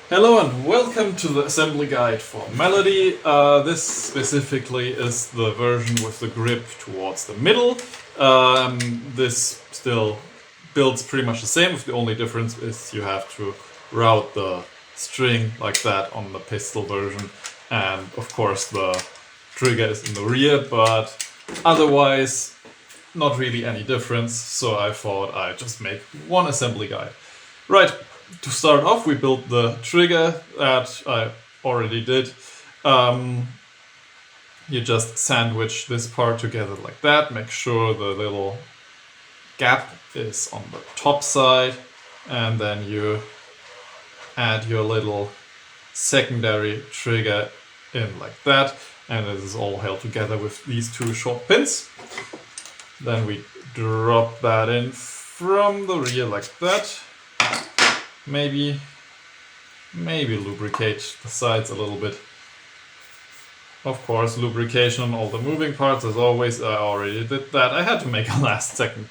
Hello and welcome to the assembly guide for Melody. This specifically is the version with the grip towards the middle. This still builds pretty much the same, the only difference is you have to route the string like that on the pistol version, and of course the trigger is in the rear, but otherwise not really any difference, so I thought I'd just make one assembly guide. Right. To start off, we built the trigger that I already did. You just sandwich this part together like that. Make sure the little gap is on the top side, and then you add your little secondary trigger in like that, and this is all held together with these two short pins. Then we drop that in from the rear like that. Maybe lubricate the sides a little bit. Of course, lubrication on all the moving parts, as always. I already did that. I had to make a last second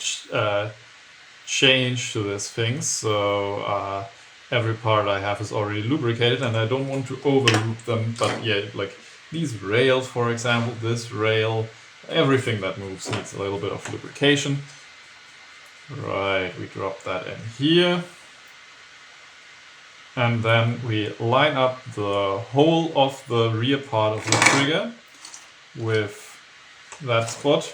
change to this thing, so every part I have is already lubricated, and I don't want to over loop them. But yeah, like these rails, for example, this rail, everything that moves needs a little bit of lubrication. Right, we drop that in here. And then we line up the whole of the rear part of the trigger with that spot.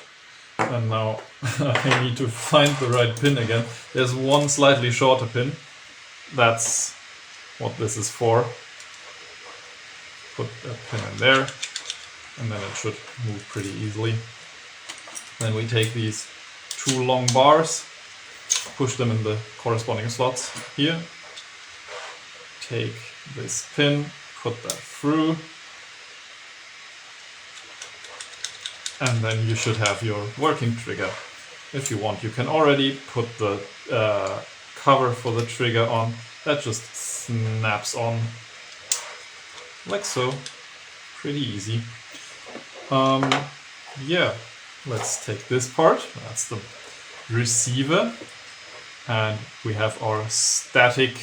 And now I need to find the right pin again. There's one slightly shorter pin. That's what this is for. Put that pin in there, and then it should move pretty easily. Then we take these two long bars, push them in the corresponding slots here. Take this pin, put that through, and then you should have your working trigger. If you want, you can already put the cover for the trigger on. That just snaps on like so. Pretty easy. Yeah, let's take this part. That's the receiver. And we have our static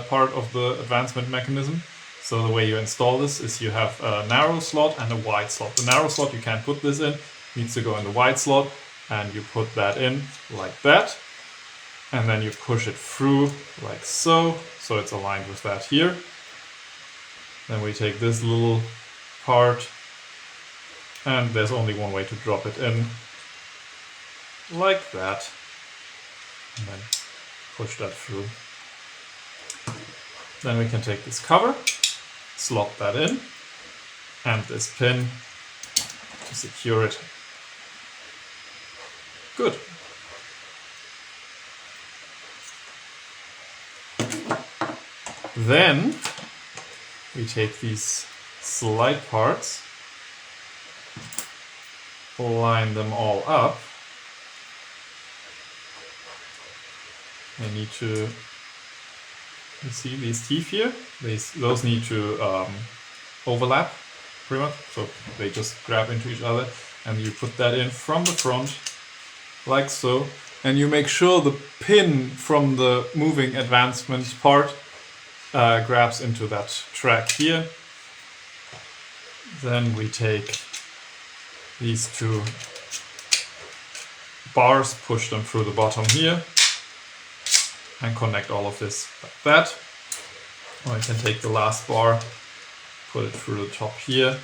part of the advancement mechanism. So the way you install this is you have a narrow slot and a wide slot. The narrow slot you can't put this in, needs to go in the wide slot, and you put that in like that. And then you push it through like so, so it's aligned with that here. Then we take this little part, and there's only one way to drop it in, like that. And then push that through. Then we can take this cover, slot that in, and this pin to secure it. Good. Then we take these slide parts, line them all up. I need to, you see these teeth here? Those need to overlap, pretty much. So they just grab into each other, and you put that in from the front, like so. And you make sure the pin from the moving advancement part grabs into that track here. Then we take these two bars, push them through the bottom here, and connect all of this like that. Or I can take the last bar, put it through the top here,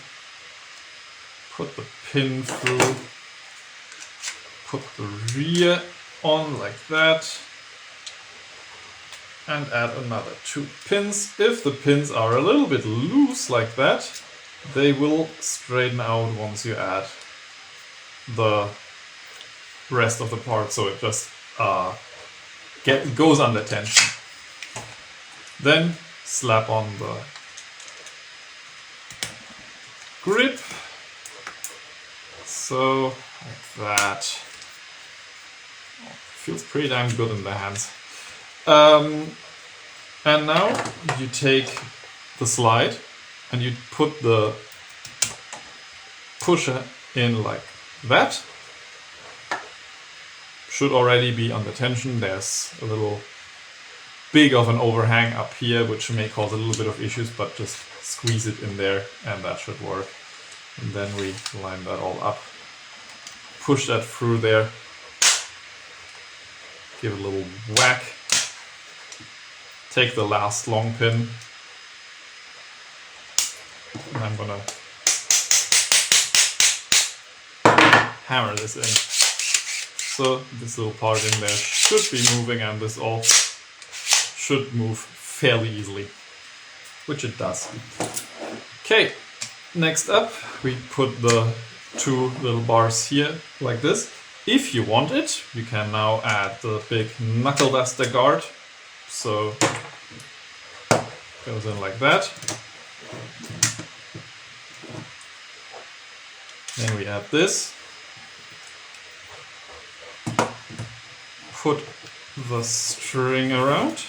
put the pin through, put the rear on like that, and add another two pins. If the pins are a little bit loose like that, they will straighten out once you add the rest of the part, so it just goes under tension. Then slap on the grip, so like that. Feels pretty damn good in the hands. And now you take the slide and you put the pusher in like that. Should already be under tension. There's a little big of an overhang up here, which may cause a little bit of issues, but just squeeze it in there and that should work. And then we line that all up, push that through there, give it a little whack, take the last long pin, and I'm gonna hammer this in. So this little part in there should be moving, and this all should move fairly easily, which it does. Okay, next up we put the two little bars here like this. If you want it, you can now add the big knuckle duster guard. So goes in like that. Then we add this. Put the string around.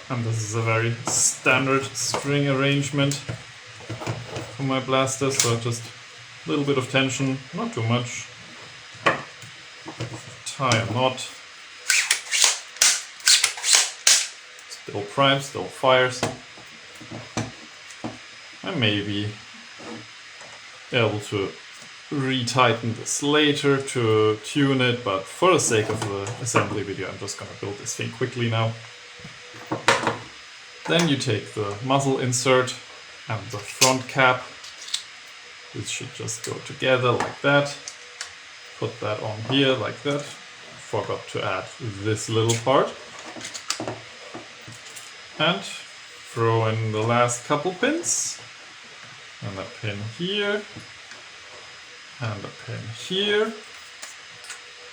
And this is a very standard string arrangement for my blaster, so just a little bit of tension, not too much. Tie a knot. Still primes, still fires. I may be able to retighten this later to tune it, but for the sake of the assembly video, I'm just gonna build this thing quickly now. Then you take the muzzle insert and the front cap. This should just go together like that. Put that on here like that. Forgot to add this little part. And throw in the last couple pins. And a pin here. And a pin here.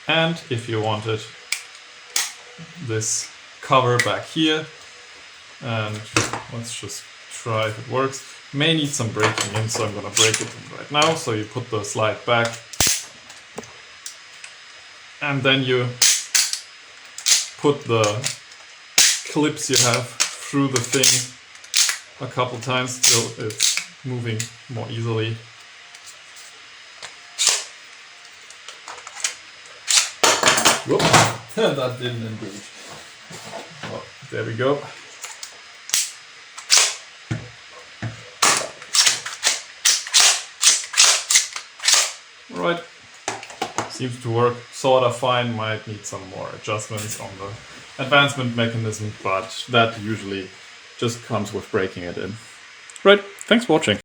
And if you wanted, this cover back here. And let's just try if it works. May need some breaking in, so I'm gonna break it in right now. So you put the slide back. And then you put the clips you have through the thing a couple times till it's moving more easily. Whoop, that didn't engage. Oh, there we go. Right, seems to work sort of fine, might need some more adjustments on the advancement mechanism, but that usually just comes with breaking it in. Right, thanks for watching.